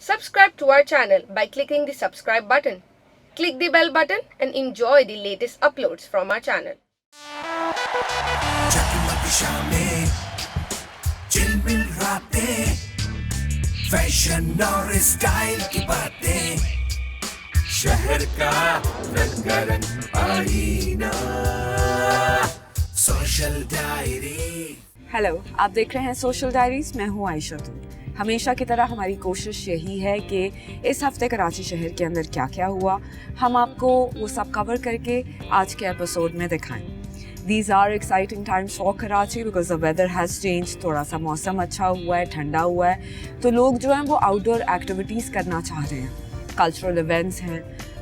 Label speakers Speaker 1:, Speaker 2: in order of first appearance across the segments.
Speaker 1: Subscribe to our channel by clicking the subscribe button. Click the bell button and enjoy the latest uploads from our channel.
Speaker 2: जगमग शामें, चिलमिल रातें, fashion और style की बातें, शहर का रंगारंग आईना, सोशल डायरी।
Speaker 3: हेलो, आप देख रहे हैं सोशल डायरीज। मैं हूं आयशा तूर। हमेशा की तरह हमारी कोशिश यही है कि इस हफ्ते कराची शहर के अंदर क्या क्या हुआ, हम आपको वो सब कवर करके आज के एपिसोड में दिखाएं। These are exciting times for Karachi because the weather has changed. थोड़ा सा मौसम अच्छा हुआ है, ठंडा हुआ है, तो लोग जो हैं वो आउटडोर एक्टिविटीज़ करना चाह रहे हैं। कल्चरल इवेंट्स हैं,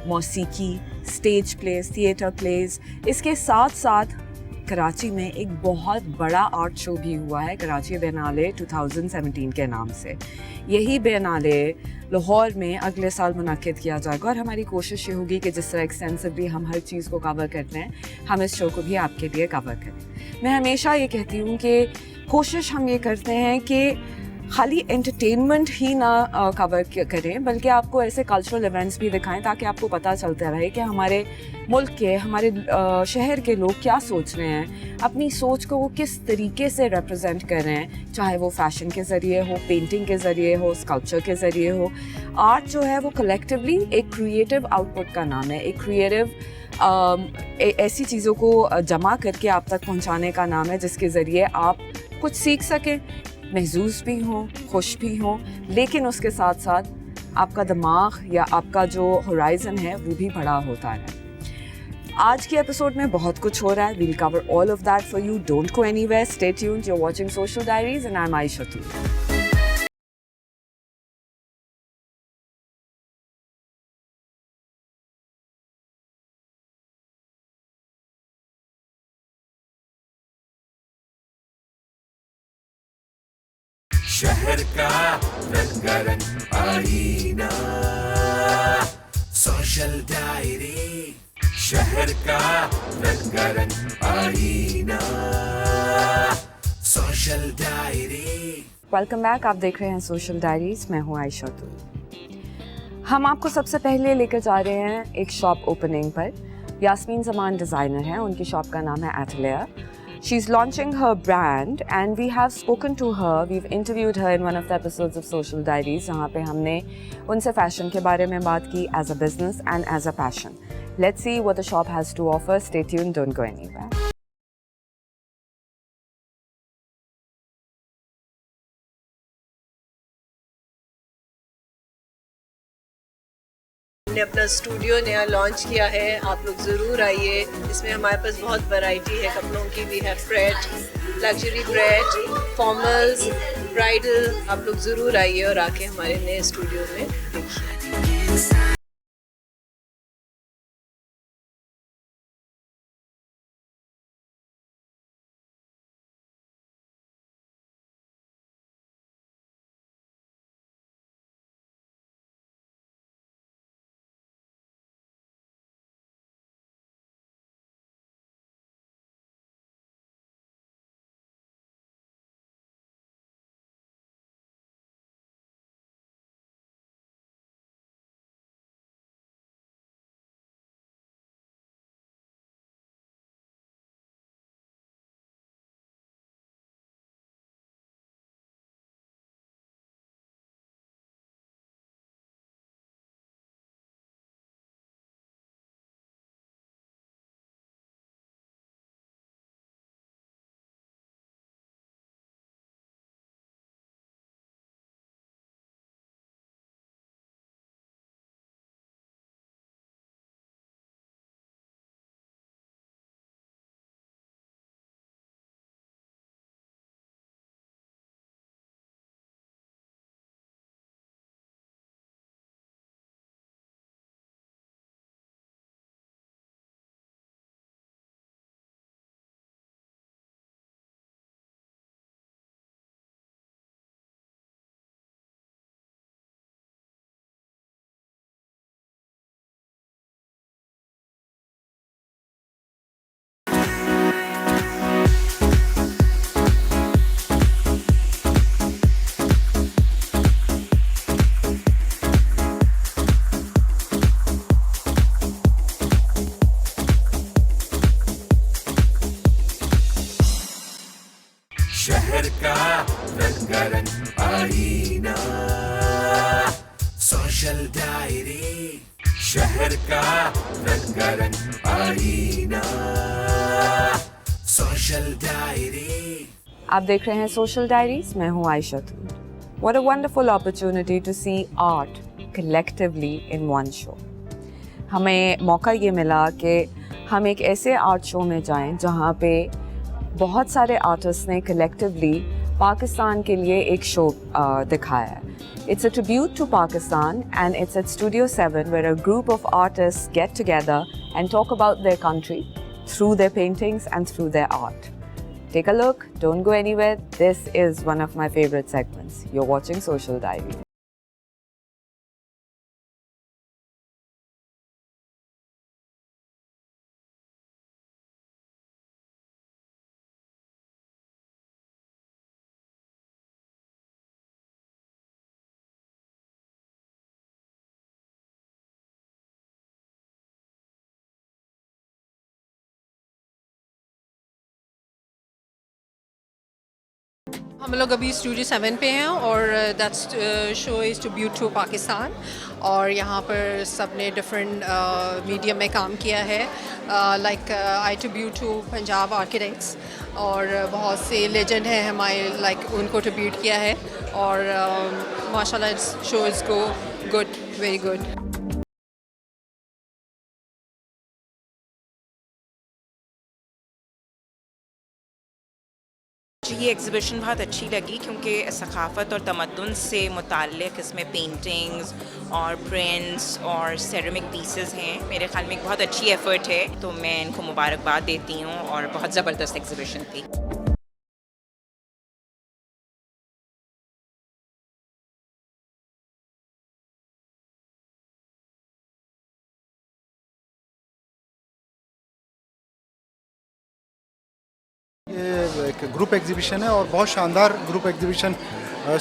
Speaker 3: मौसीकी, स्टेज प्लेस, थिएटर प्लेस। इसके साथ साथ कराची में एक बहुत बड़ा आर्ट शो भी हुआ है, कराची बिएनाले 2017 के नाम से। यही बिएनाले लाहौर में अगले साल मुनक्किद किया जाएगा और हमारी कोशिश ये होगी कि जिस तरह एक्सटेंसिवली हम हर चीज़ को कवर करते हैं, हम इस शो को भी आपके लिए कवर करें। मैं हमेशा ये कहती हूँ कि कोशिश हम ये करते हैं कि खाली एंटरटेनमेंट ही ना कवर करें, बल्कि आपको ऐसे कल्चरल इवेंट्स भी दिखाएं ताकि आपको पता चलता रहे कि हमारे मुल्क के, हमारे शहर के लोग क्या सोच रहे हैं, अपनी सोच को वो किस तरीके से रिप्रेजेंट कर रहे हैं, चाहे वो फैशन के ज़रिए हो, पेंटिंग के ज़रिए हो, स्कल्पचर के ज़रिए हो। आर्ट जो है वो कलेक्टिवली एक क्रिएटिव आउटपुट का नाम है, एक क्रिएटिव ऐसी चीज़ों को जमा करके आप तक पहुँचाने का नाम है जिसके ज़रिए आप कुछ सीख सकें, महसूस भी हों, खुश भी हों, लेकिन उसके साथ साथ आपका दिमाग या आपका जो होराइज़न है वो भी बड़ा होता है। आज के एपिसोड में बहुत कुछ हो रहा है। We'll cover all of that for you. Don't go anywhere, stay tuned. You are watching Social Diaries and I am Ayesha Toor.
Speaker 2: शहर का रंगारंग आईना, सोशल डायरी। शहर का रंगारंग आईना, सोशल डायरी।
Speaker 3: Welcome back. आप देख रहे हैं सोशल डायरीज। मैं हूँ आयशा तूर। हम आपको सबसे पहले लेकर जा रहे हैं एक शॉप ओपनिंग पर। यास्मीन जमान डिज़ाइनर हैं, उनकी शॉप का नाम है atelier. She's launching her brand and we have spoken to her. We've interviewed her in one of the episodes of Social Diaries, जहाँ पे हमने उनसे फैशन के बारे में बात की as a business and as a passion. Let's see what the shop has to offer. Stay tuned, don't go anywhere.
Speaker 4: हमने अपना स्टूडियो नया लॉन्च किया है, आप लोग ज़रूर आइए। इसमें हमारे पास बहुत वैरायटी है कपड़ों की भी है, freight, luxury freight, formals, bridal. आप लोग ज़रूर आइए और आके हमारे नए स्टूडियो में देखिए।
Speaker 2: सोशल डायरी, शहर का रंगारंग आईना। Social diary.
Speaker 3: आप देख रहे हैं सोशल डायरीज, मैं हूं आयशा तूर। What a wonderful opportunity to see art collectively in one show. हमें मौका ये मिला कि हम एक ऐसे आर्ट शो में जाएं जहां पे बहुत सारे आर्टिस्ट ने कलेक्टिवली पाकिस्तान के लिए एक शो दिखाया है. It's a tribute to Pakistan and it's at Studio 7 where a group of artists get together and talk about their country through their paintings and through their art. Take a look, don't go anywhere. This is one of my favorite segments. You're watching Social Diary.
Speaker 4: हम लोग अभी studio 7 पे हैं और that's show is tribute to Pakistan और यहाँ पर सब ने डिफरेंट मीडियम में काम किया है like I tribute to Punjab architects और बहुत से लेजेंड हैं हमारे लाइक उनको ट्रिब्यूट किया है और माशाल्लाह show is go good, very good.
Speaker 5: मुझे ये एग्ज़िबिशन बहुत अच्छी लगी क्योंकि सकाफ़त और तमद्दुन से मुताल्लिक़ इसमें पेंटिंग्स और प्रिंट्स और सेरेमिक पीसेस हैं. मेरे ख़्याल में एक बहुत अच्छी एफ़र्ट है, तो मैं इनको मुबारकबाद देती हूँ और बहुत ज़बरदस्त एग्ज़िबिशन थी.
Speaker 6: ये एक ग्रुप एग्जीबिशन है और बहुत शानदार ग्रुप एग्जीबिशन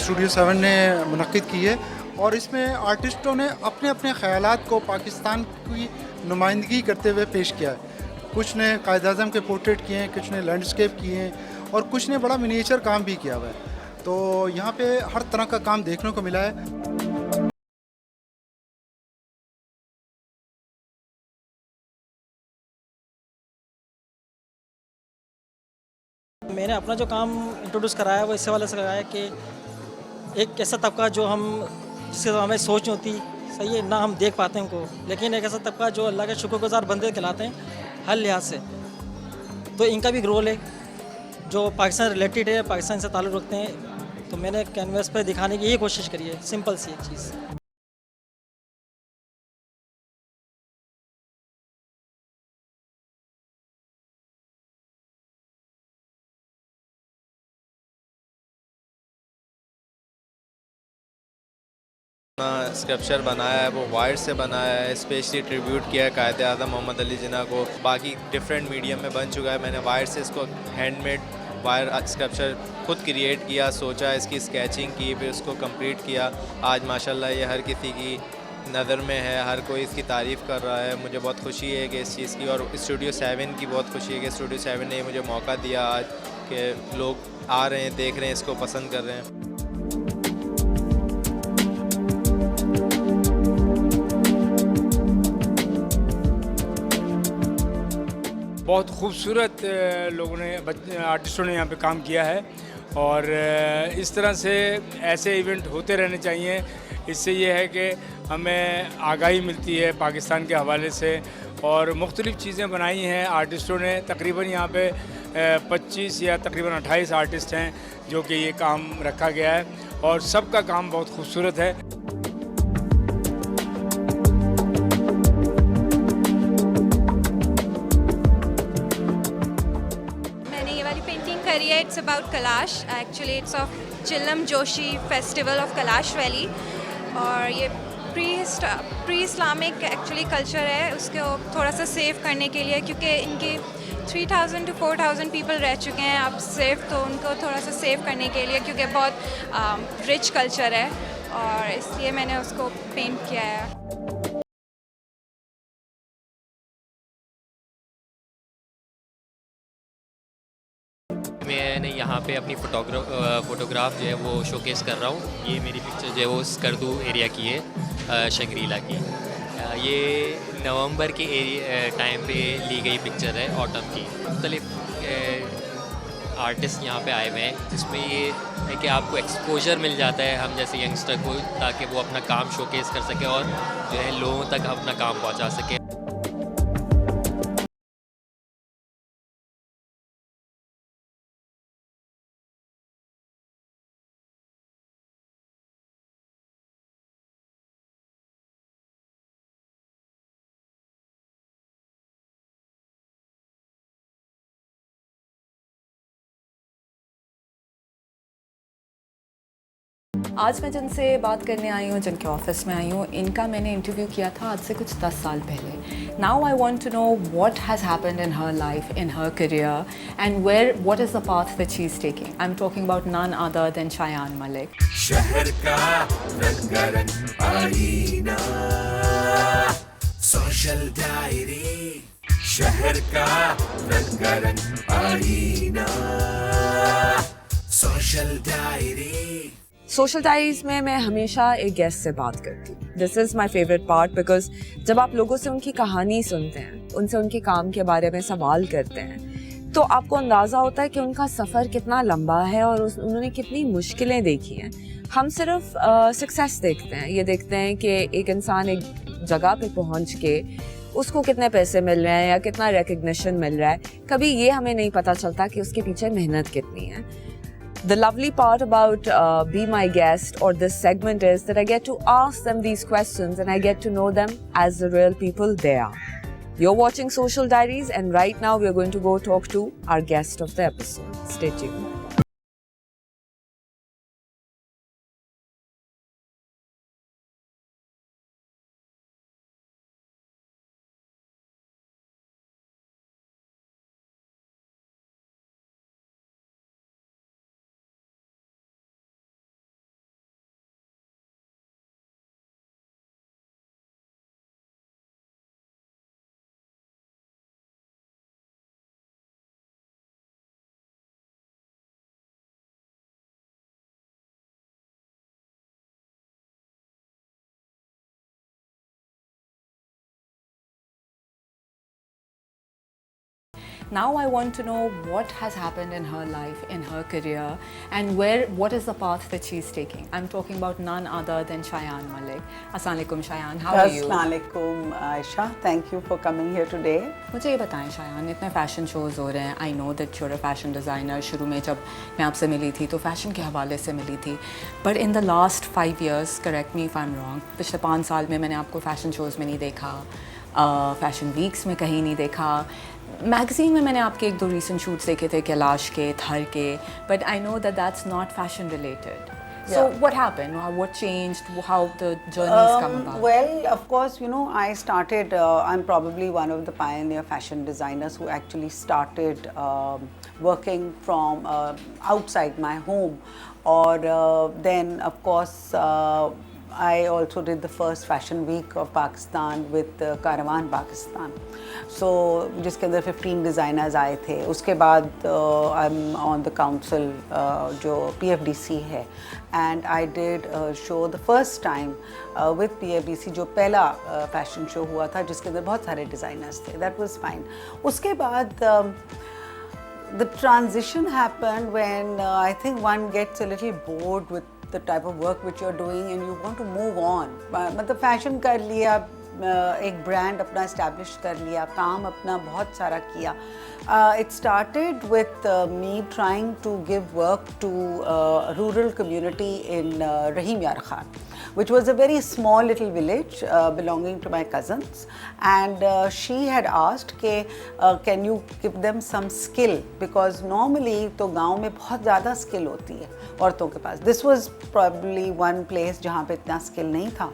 Speaker 6: स्टूडियो 7 ने मुनक़्क़िद की है और इसमें आर्टिस्टों ने अपने अपने ख़यालात को पाकिस्तान की नुमाइंदगी करते हुए पेश किया है. कुछ ने कायद-ए-आज़म के पोर्ट्रेट किए हैं, कुछ ने लैंडस्केप किए हैं और कुछ ने बड़ा मिनिएचर काम भी किया हुआ है. तो यहाँ पे हर तरह का काम देखने को मिला है.
Speaker 7: मैंने अपना जो काम इंट्रोड्यूस कराया है वो इससे वाले से कराया कि एक ऐसा तबका जो हम जिसके हमें सोच नहीं होती सही है ना हम देख पाते हैं उनको, लेकिन एक ऐसा तबका जो अल्लाह के शुक्रगुज़ार बंदे कहलाते हैं हर लिहाज से. तो इनका भी एक रोल है जो पाकिस्तान रिलेटेड है, पाकिस्तान से ताल्लुक़ रखते हैं. तो मैंने कैनवस पर दिखाने की यही कोशिश करी है, सिंपल सी एक चीज़.
Speaker 8: स्कल्पचर बनाया है वो वायर से बनाया है, स्पेशली ट्रिब्यूट किया है कायद-ए-आज़म मोहम्मद अली जिन्ना को. बाकी डिफरेंट मीडियम में बन चुका है. मैंने वायर से इसको हैंडमेड वायर स्कल्पचर खुद क्रिएट किया, सोचा, इसकी स्केचिंग की, फिर उसको कंप्लीट किया. आज माशाल्लाह ये हर किसी की नज़र में है, हर कोई इसकी तारीफ़ कर रहा है. मुझे बहुत खुशी है कि इस चीज़ की और स्टूडियो 7 की बहुत खुशी है कि स्टूडियो 7 ने मुझे मौका दिया आज कि लोग आ रहे हैं, देख रहे हैं, इसको पसंद कर रहे हैं.
Speaker 9: बहुत खूबसूरत लोगों ने आर्टिस्टों ने यहाँ पे काम किया है और इस तरह से ऐसे इवेंट होते रहने चाहिए. इससे ये है कि हमें आगाही मिलती है पाकिस्तान के हवाले से और मुख्तलिफ़ चीज़ें बनाई हैं आर्टिस्टों ने. तकरीबन यहाँ पे 25 या तकरीबन 28 आर्टिस्ट हैं जो कि ये काम रखा गया है और सबका काम बहुत खूबसूरत है.
Speaker 10: It's about Kalash. Actually, it's of Chillam Joshi Festival of Kalash Valley. और ये प्री इस्लामिक एक्चुअली कल्चर है, उसको थोड़ा सा सेव करने के लिए क्योंकि इनकी 3000 to 4000 पीपल रह चुके हैं अब सिर्फ, तो उनको थोड़ा सा सेव करने के लिए क्योंकि बहुत रिच कल्चर है और इसलिए मैंने उसको पेंट किया है.
Speaker 11: मैंने यहाँ पे अपनी फ़ोटोग्राफ जो है वो शोकेस कर रहा हूँ। ये मेरी पिक्चर जो है वो स्कर्दू एरिया की है, शंग्रीला की। ये नवंबर के टाइम पे ली गई पिक्चर है, ऑटम की। मुख्तलिफ आर्टिस्ट यहाँ पे आए हुए हैं, जिसमें ये है कि आपको एक्सपोजर मिल जाता है हम जैसे यंगस्टर को, ताकि वो अपना काम शोकेस कर सके और जो है लोगों तक अपना काम पहुँचा सके।
Speaker 3: आज मैं जिनसे बात करने आई हूँ, जिनके ऑफिस में आई हूँ, इनका मैंने इंटरव्यू किया था आज से कुछ 10 साल पहले। Now I want to know what has happened in her life, in her career, and what is the path that she is taking. I am talking about none other than Shayan Malik.
Speaker 2: शहर का रंगारंग आईना, सोशल डायरी। शहर का रंगारंग आईना, social diary.
Speaker 3: Social diaries में मैं हमेशा एक गेस्ट से बात करती हूँ। This is my favourite part because जब आप लोगों से उनकी कहानी सुनते हैं, उनसे उनके काम के बारे में सवाल करते हैं, तो आपको अंदाज़ा होता है कि उनका सफ़र कितना लंबा है और उन्होंने कितनी मुश्किलें देखी हैं। हम सिर्फ सक्सेस देखते हैं, ये देखते हैं कि एक इंसान एक जगह पे पहुँच के उसको कितने पैसे मिल रहे हैं या कितना रिकग्निशन मिल रहा है। कभी ये हमें नहीं पता चलता कि उसके पीछे मेहनत कितनी है। The lovely part about Be My Guest or this segment is that I get to ask them these questions and I get to know them as the real people they are. You're watching Social Diaries and right now we're going to go talk to our guest of the episode. Stay tuned. Now I want to know what has happened in her life, in her career, and what is the path that she's taking. I'm talking about none other than Shayan Malik. Assalamu alaikum Shayan, how are you?
Speaker 12: Assalamu alaikum Aisha, thank you for coming here today.
Speaker 3: मुझे ये बताएं शायान, इतने fashion shows हो रहे हैं। I know that you're a fashion designer. शुरू में जब मैं आपसे मिली थी तो फैशन के हवाले से मिली थी, but in the last 5 years, correct me if I am wrong, पिछले 5 साल में मैंने आपको फ़ैशन शोज़ में नहीं देखा, फ़ैशन वीक्स में कहीं नहीं देखा। मैगज़ीन में मैंने आपके 1-2 रीसेंट शूट्स देखे थे, कैलाश के, थर के, but I know that that's not fashion related. So what happened? What changed? How the journey's come about?
Speaker 12: Well, of course, you know, I started, I'm probably one of the pioneer fashion designers who actually started working from outside my home. Or then, of course, I also did the first fashion week of Pakistan with Caravan Pakistan. So जिसके अंदर 15 designers आए थे. उसके बाद I'm on the council जो PFDC है, and I did a show the first time with PFDC जो पहला fashion show हुआ था जिसके अंदर बहुत सारे designers थे. That was fine. उसके बाद the transition happened when I think one gets a little bored with the type of work which you're doing and you want to move on. मतलब फैशन कर लिया, एक ब्रांड अपना establish कर लिया, काम अपना बहुत सारा किया. It started with me trying to give work to a rural community in Rahim Yar Khan, which was a very small little village belonging to my cousins, and she had asked कि can you give them some skill, because normally तो गांव में बहुत ज़्यादा skill होती है औरतों के पास. This was probably one place जहाँ पे इतना skill नहीं था,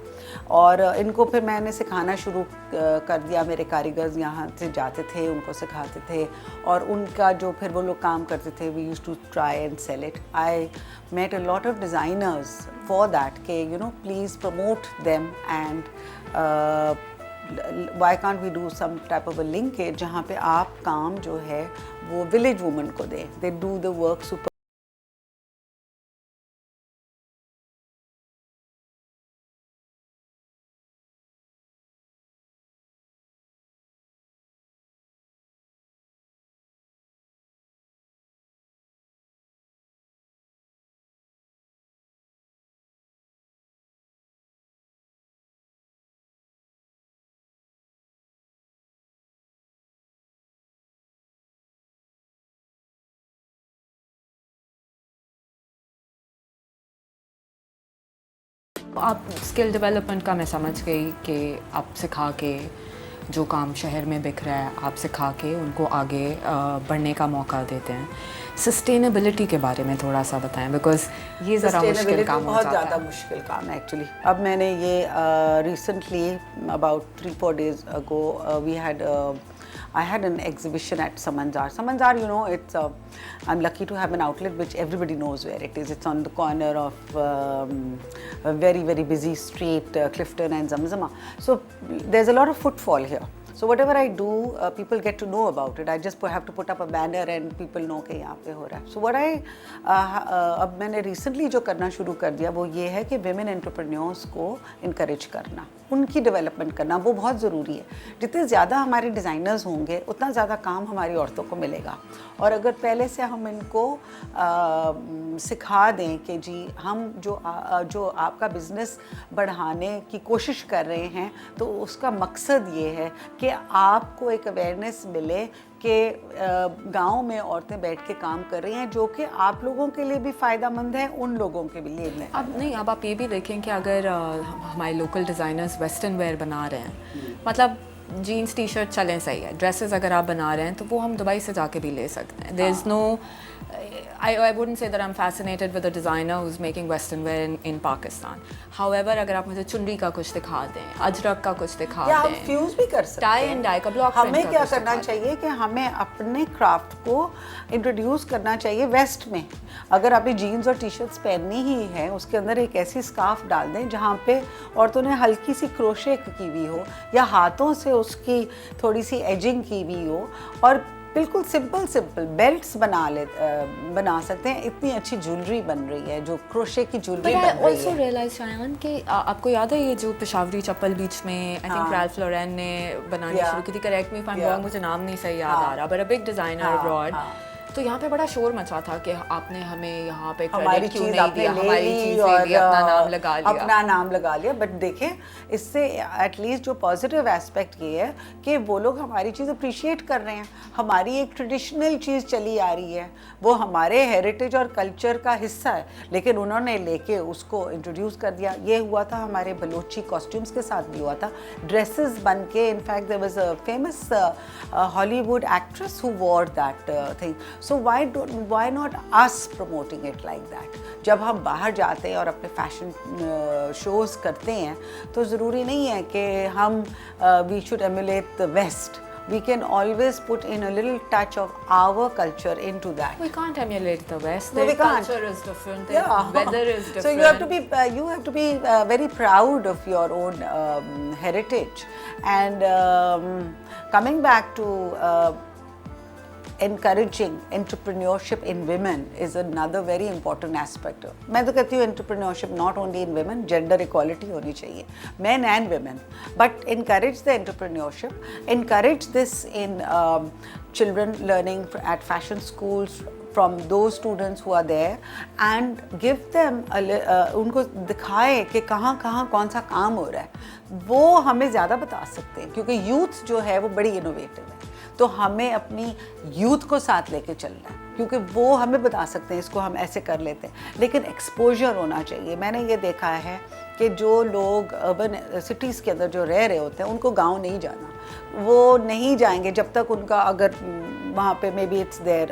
Speaker 12: और इनको फिर मैंने सिखाना शुरू कर दिया. मेरे कारीगर्स यहाँ से जाते थे, उनको सिखाते थे, और उनका जो फिर वो लोग काम करते थे, we used to try and sell it. I met a lot of designers for that कि you know please promote them, and why can't we do some type of a linkage जहाँ पे आप काम जो है वो village women को दें. They do the work super
Speaker 3: आप स्किल डेवलपमेंट का मैं समझ गई कि आप सिखा के जो काम शहर में बिक रहा है आप सिखा के उनको आगे बढ़ने का मौका देते हैं। सस्टेनेबिलिटी के बारे में थोड़ा सा बताएं, बिकॉज ये ज़रा मुश्किल काम हो
Speaker 12: बहुत
Speaker 3: जाता
Speaker 12: ज़्यादा
Speaker 3: है।
Speaker 12: मुश्किल काम है एक्चुअली। अब मैंने ये recently about 3-4 days ago I had an exhibition at Samanzar. Samanzar, you know, I'm lucky to have an outlet which everybody knows where it is. It's on the corner of a very, very busy street, Clifton and Zamzama. So there's a lot of footfall here. So whatever I do, people get to know about it. I just have to put up a banner and people know कि यहाँ पे हो रहा है. So what अब मैंने recently जो करना शुरू कर दिया वो ये है कि women entrepreneurs को encourage करना, उनकी डेवलपमेंट करना, वो बहुत ज़रूरी है। जितने ज़्यादा हमारे डिज़ाइनर्स होंगे उतना ज़्यादा काम हमारी औरतों को मिलेगा। और अगर पहले से हम इनको सिखा दें कि जी हम जो आपका बिज़नेस बढ़ाने की कोशिश कर रहे हैं तो उसका मकसद ये है कि आपको एक अवेयरनेस मिले कि गांव में औरतें बैठ के काम कर रही हैं, जो कि आप लोगों के लिए भी फ़ायदेमंद है, उन लोगों के लिए भी।
Speaker 3: अब आप ये भी देखें कि अगर हमारे लोकल डिज़ाइनर्स वेस्टर्न वेयर बना रहे हैं, मतलब जीन्स टी शर्ट चलें सही है, ड्रेसेस अगर आप बना रहे हैं तो वो हम दुबई से जाके भी ले सकते हैं। There is no I wouldn't say that I'm fascinated with a designer who's making western wear in Pakistan. However, अगर आप मुझे चुनरी का कुछ दिखा दें, अजरक का कुछ दिखा दें,
Speaker 12: हम फ्यूज भी कर सकते हैं,
Speaker 3: टाई एंड डाई का ब्लॉक प्रिंट
Speaker 12: हमें क्या करना चाहिए कि हमें अपने क्राफ्ट को इंट्रोड्यूस करना चाहिए वेस्ट में। अगर आपने जीन्स और टी शर्ट्स पहननी ही है, उसके अंदर एक ऐसी स्कार्फ डाल दें जहाँ पे औरतों ने हल्की सी क्रोशे की हुई हो या हाथों से उसकी थोड़ी सी एजिंग की हुई हो, और बिल्कुल सिंपल बेल्ट्स बना सकते हैं। इतनी अच्छी ज्वेलरी बन रही है, जो क्रोशे की ज्वेलरी बन रही है।
Speaker 3: also realize शायन कि आपको याद है ये जो पेशावरी चप्पल बीच में आई थिंक रैल्फ लॉरेन ने बनानी शुरू की थी, correct me if I am wrong, मुझे नाम नहीं सही याद आ रहा, but a big designer abroad. तो यहाँ पे बड़ा शोर मचा था कि आपने हमें यहाँ पे क्रेडिट क्यों नहीं दिया, हमारी चीज़ ले ली, अपना नाम लगा लिया।
Speaker 12: बट देखें, इससे एटलीस्ट जो पॉजिटिव एस्पेक्ट ये है कि वो लोग हमारी चीज़ अप्रिशिएट कर रहे हैं। हमारी एक ट्रेडिशनल चीज़ चली आ रही है, वो हमारे हेरिटेज और कल्चर का हिस्सा है, लेकिन उन्होंने लेके उसको इंट्रोड्यूस कर दिया। ये हुआ था हमारे बलोची कॉस्ट्यूम्स के साथ भी हुआ था, ड्रेसेस बन के। In fact there was a famous Hollywood actress who wore that thing. So why not us promoting it like that? जब हम बाहर जाते हैं और अपने फैशन शोज़ करते हैं तो ज़रूरी नहीं है कि हम we should emulate the West. We can always put in a little touch of our culture into that.
Speaker 3: We can't emulate the West.
Speaker 12: No,
Speaker 3: Their
Speaker 12: we can't.
Speaker 3: culture is different. Their weather is different.
Speaker 12: So you have to be very proud of your own heritage. And coming back to encouraging entrepreneurship in women is another very important aspect. मैं तो कहती हूँ entrepreneurship not only in women, gender equality होनी चाहिए, men and women, but encourage the entrepreneurship, encourage this in children learning at fashion schools from those students who are there, and give them उनको दिखाए कि कहाँ कहाँ कौन सा काम हो रहा है। वो हमें ज़्यादा बता सकते हैं क्योंकि यूथ जो है वो बड़ी इनोवेटिव है, तो हमें अपनी यूथ को साथ लेके चलना है क्योंकि वो हमें बता सकते हैं इसको हम ऐसे कर लेते हैं, लेकिन एक्सपोजर होना चाहिए। मैंने ये देखा है कि जो लोग अर्बन सिटीज़ के अंदर जो रह रहे होते हैं उनको गांव नहीं जाना, वो नहीं जाएंगे जब तक उनका अगर वहाँ पे maybe it's their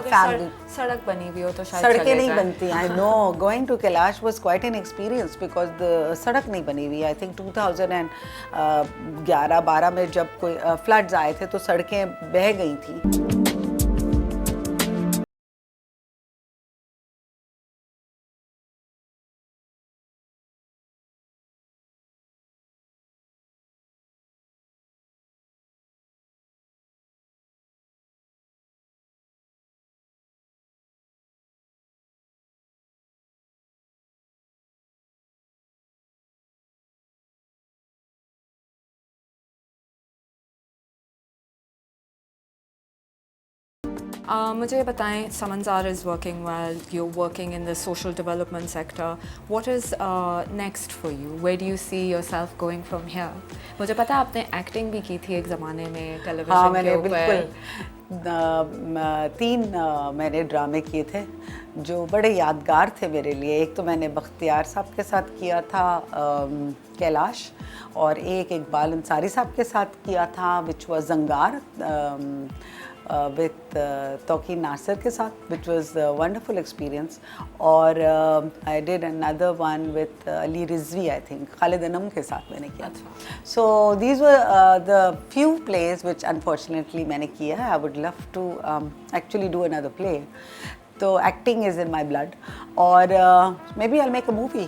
Speaker 12: family
Speaker 3: सड़क बनी हुई हो तो शायद
Speaker 12: सड़कें नहीं बनती। I know going to Kailash was quite an experience because the सड़क नहीं बनी हुई। आई थिंक 2011-12 में जब कोई फ्लड्स आए थे तो सड़कें बह गई थी।
Speaker 3: मुझे बताएं, समंजार is working well, you're working in the social development sector. What is next for you? Where do you see yourself going from here? मुझे पता है आपने एक्टिंग भी की थी एक ज़माने में टेलीविज़न के ऊपर।
Speaker 12: 3 मैंने ड्रामे किए थे जो बड़े यादगार थे मेरे लिए। एक तो मैंने बख्तियार साहब के साथ किया था कैलाश, और एक इकबाल अंसारी साहब के साथ किया था विच वाज जंगार विथ तौकीर नासिर के साथ, विच वाज वंडरफुल एक्सपीरियंस। और I did another one with Ali Rizvi, I think Khalid Anam के साथ मैंने किया था। So these were the few plays which unfortunately मैंने किया है। I would love to actually do another play. तो acting is in my blood, और maybe I make a movie.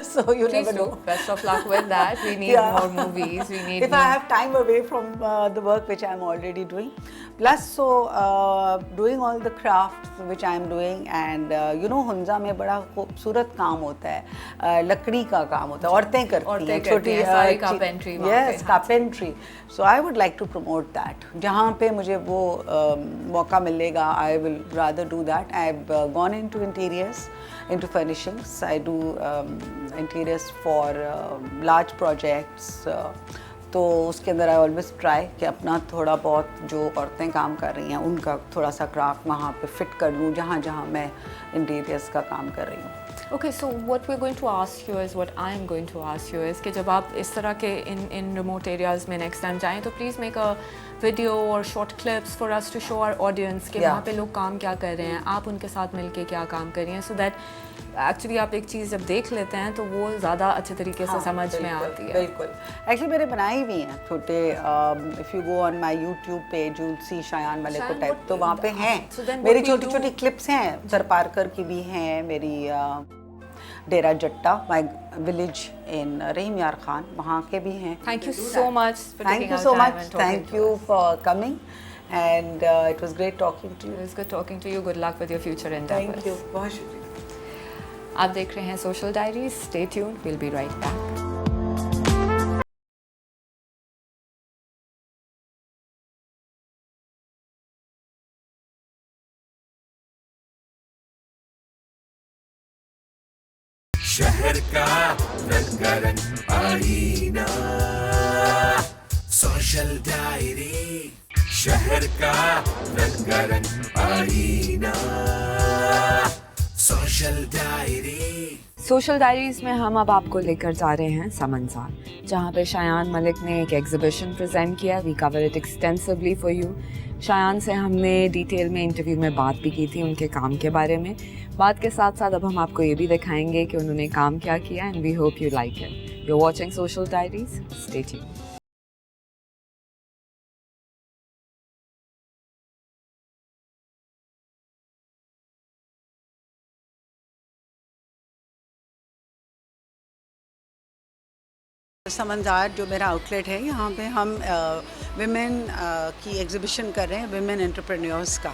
Speaker 12: So you
Speaker 3: Please
Speaker 12: never
Speaker 3: do.
Speaker 12: know.
Speaker 3: Best of luck with that. We need
Speaker 12: Yeah.
Speaker 3: more movies. We need
Speaker 12: If I have time away from the work which I am already doing, plus so doing all the crafts which I am doing, and you know Hunza में बड़ा खूबसूरत काम होता है, लकड़ी का काम होता है, औरतें करती हैं छोटी
Speaker 3: सारी carpentry वहाँ पे,
Speaker 12: yes carpentry. So I would like to promote that. जहाँ पे मुझे वो मौका मिलेगा, I will rather do that. I've gone into interiors, into furnishings. I do interiors for large projects. तो उसके अंदर आई ऑलवेज ट्राई कि अपना थोड़ा बहुत जो औरतें काम कर रही हैं उनका थोड़ा सा क्राफ्ट वहाँ पे फिट कर लूँ जहाँ जहाँ मैं इंटीरियर्स का काम कर रही हूँ.
Speaker 3: Okay, so what we're going to ask you is, what I am going to ask you is कि जब आप इस तरह के in remote areas में next time जाएं तो please make a video or short clips for us to show our audience कि वहाँ पे लोग काम क्या कर रहे हैं, आप उनके साथ मिलके क्या काम कर रही हैं, so that एक्चुअली आप एक चीज़ जब देख लेते हैं तो वो ज़्यादा अच्छे तरीके से समझ में आती है.
Speaker 12: बिल्कुल. एक्चुअली मैंने बनाई भी हैं छोटे. If you go on my YouTube page you see Shayan Malik को टाइप, तो वहाँ पे हैं मेरी छोटी छोटी क्लिप्स हैं. सरपारकर की भी हैं, मेरी डेरा जट्टा माय विलेज इन रहीम यार खान वहाँ के भी हैं.
Speaker 3: Thank you so much.
Speaker 12: Thank you so much. Thank you for coming, and it was great talking to you.
Speaker 3: It was good talking to you. Good luck with your future endeavors.
Speaker 12: Thank you. बहुत शुक्रिया.
Speaker 3: आप देख रहे हैं social Diaries. Stay tuned, will be right back.
Speaker 2: शहर का रंगारंग आईना, सोशल डायरी. शहर का रंगारंग आईना, सोशल डायरी.
Speaker 3: सोशल डायरीज में हम अब आपको लेकर जा रहे हैं समंसार, जहाँ पे शायान मलिक ने एक एग्जीबिशन प्रेजेंट किया. We cover it extensively for you. Shayan से हमने डिटेल में इंटरव्यू में बात भी की थी उनके काम के बारे में. बात के साथ साथ अब हम आपको ये भी दिखाएंगे कि उन्होंने काम क्या किया, and we hope you like it. You are watching Social Diaries. Stay tuned.
Speaker 12: समंजार जो मेरा आउटलेट है, यहाँ पे हम विमेन की एग्जीबिशन कर रहे हैं, विमेन एंटरप्रेन्योर्स का.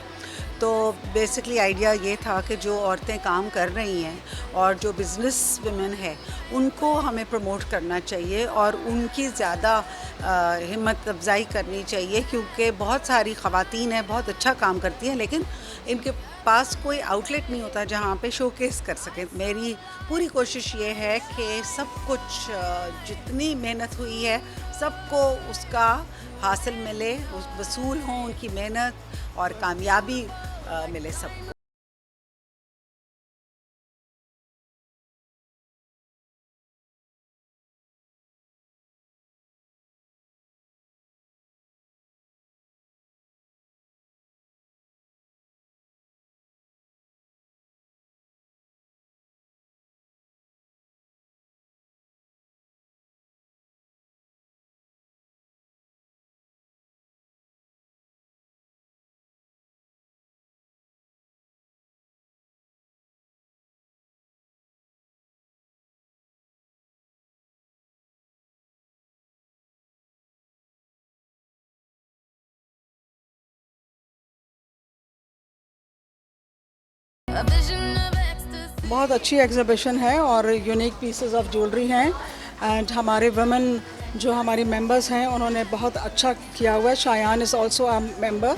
Speaker 12: तो बेसिकली आइडिया ये था कि जो औरतें काम कर रही हैं और जो बिज़नेस विमेन है उनको हमें प्रमोट करना चाहिए और उनकी ज़्यादा हिम्मत अफजाई करनी चाहिए, क्योंकि बहुत सारी ख़वातीन हैं, बहुत अच्छा काम करती हैं, लेकिन इनके पास कोई आउटलेट नहीं होता जहाँ पे शोकेस कर सकें. मेरी पूरी कोशिश ये है कि सब कुछ जितनी मेहनत हुई है सबको उसका हासिल मिले, वसूल हों उनकी मेहनत और कामयाबी मिले सबको.
Speaker 13: बहुत अच्छी एग्जीबिशन है और यूनिक पीसेस ऑफ ज्वेलरी हैं. एंड हमारे वुमेन जो हमारी मेंबर्स हैं उन्होंने बहुत अच्छा किया हुआ है. Shayan is also a member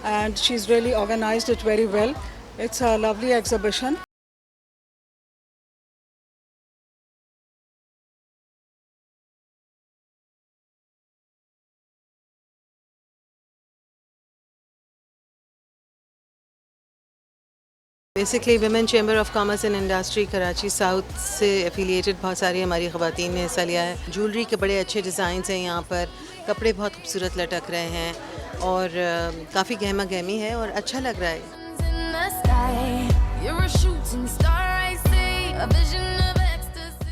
Speaker 13: and she is really organized it very well. It's a lovely exhibition.
Speaker 4: Basically women chamber of commerce and industry Karachi south से एफिलिएटेड बहुत सारी हमारी ख़वातीन ने हिस्सा लिया है। ज्वेलरी के बड़े अच्छे डिज़ाइंस हैं यहाँ पर, कपड़े बहुत खूबसूरत लटक रहे हैं और काफ़ी गहमा गहमी है और अच्छा लग रहा है।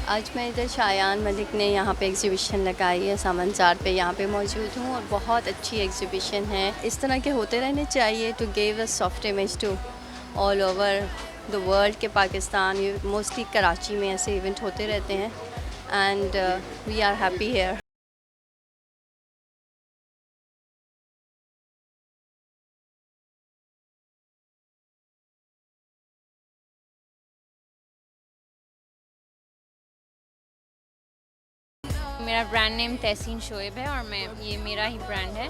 Speaker 14: आज मैं इधर शायान मलिक ने यहाँ पे एग्जीबिशन लगाई है सामंजार पे, यहाँ पे मौजूद हूँ और बहुत अच्छी एग्जीबिशन है। इस तरह के होते रहने चाहिए to give a soft image to all over the world के पाकिस्तान, मोस्टली कराची में ऐसे इवेंट होते रहते हैं and we are happy here.
Speaker 15: मेरा ब्रांड नेम तहसीन शोएब है और ये मेरा ही ब्रांड है।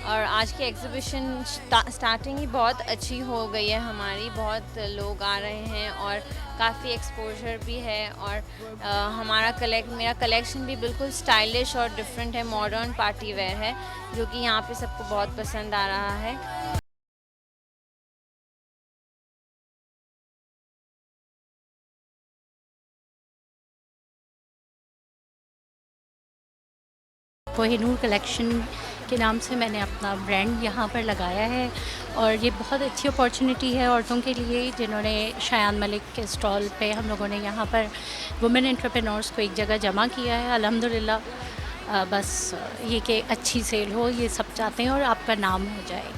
Speaker 15: और आज की एग्ज़िबिशन स्टार्टिंग ही बहुत अच्छी हो गई है हमारी, बहुत लोग आ रहे हैं और काफ़ी एक्सपोजर भी है और मेरा कलेक्शन भी बिल्कुल स्टाइलिश और डिफरेंट है, मॉडर्न पार्टी वेयर है जो कि यहाँ पे सबको बहुत पसंद आ रहा है।
Speaker 16: कोहिनूर कलेक्शन के नाम से मैंने अपना ब्रांड यहाँ पर लगाया है और ये बहुत अच्छी अपॉर्चुनिटी है औरतों के लिए जिन्होंने शायान मलिक के स्टॉल पे हम लोगों ने यहाँ पर वुमेन एंटरप्रेन्योर्स को एक जगह जमा किया है। अल्हम्दुलिल्लाह बस ये कि अच्छी सेल हो, ये सब चाहते हैं और आपका नाम हो जाए।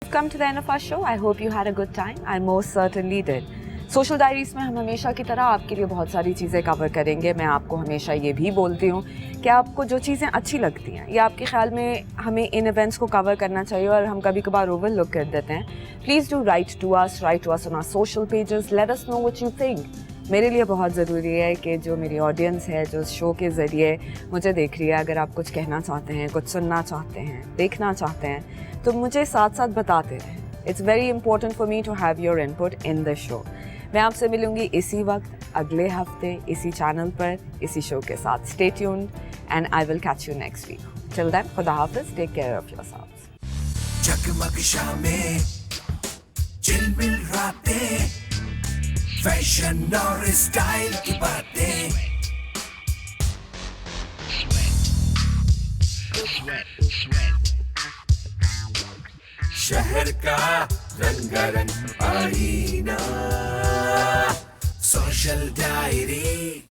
Speaker 3: Come to the end of our show. I hope you had a good time. I most certainly did. Social diaries में हम हमेशा की तरह आपके लिए बहुत सारी चीज़ें कवर करेंगे। मैं आपको हमेशा ये भी बोलती हूँ कि आपको जो चीज़ें अच्छी लगती हैं या आपके ख्याल में हमें इन इवेंट्स को कवर करना चाहिए और हम कभी कभार ओवर लुक कर देते हैं, please do write to us on our social pages, let us know what you think. मेरे लिए बहुत ज़रूरी है कि जो मेरी ऑडियंस है जो शो के ज़रिए मुझे देख रही है, अगर आप कुछ कहना चाहते हैं, कुछ सुनना चाहते हैं, देखना चाहते हैं, तो मुझे साथ साथ बताते रहें। It's very important for me to have your input in the show. मैं आपसे मिलूंगी इसी वक्त अगले हफ्ते इसी चैनल पर इसी शो के साथ। Stay tuned and I will catch you next week. Till then, खुदा हाफिज़, टेक केयर ऑफ योरसेल्व्स।
Speaker 2: जगमग शामें, चिलमिल रातें, फैशन और स्टाइल की बातें, शहर का रंगारंग आईना, सोशल डायरी।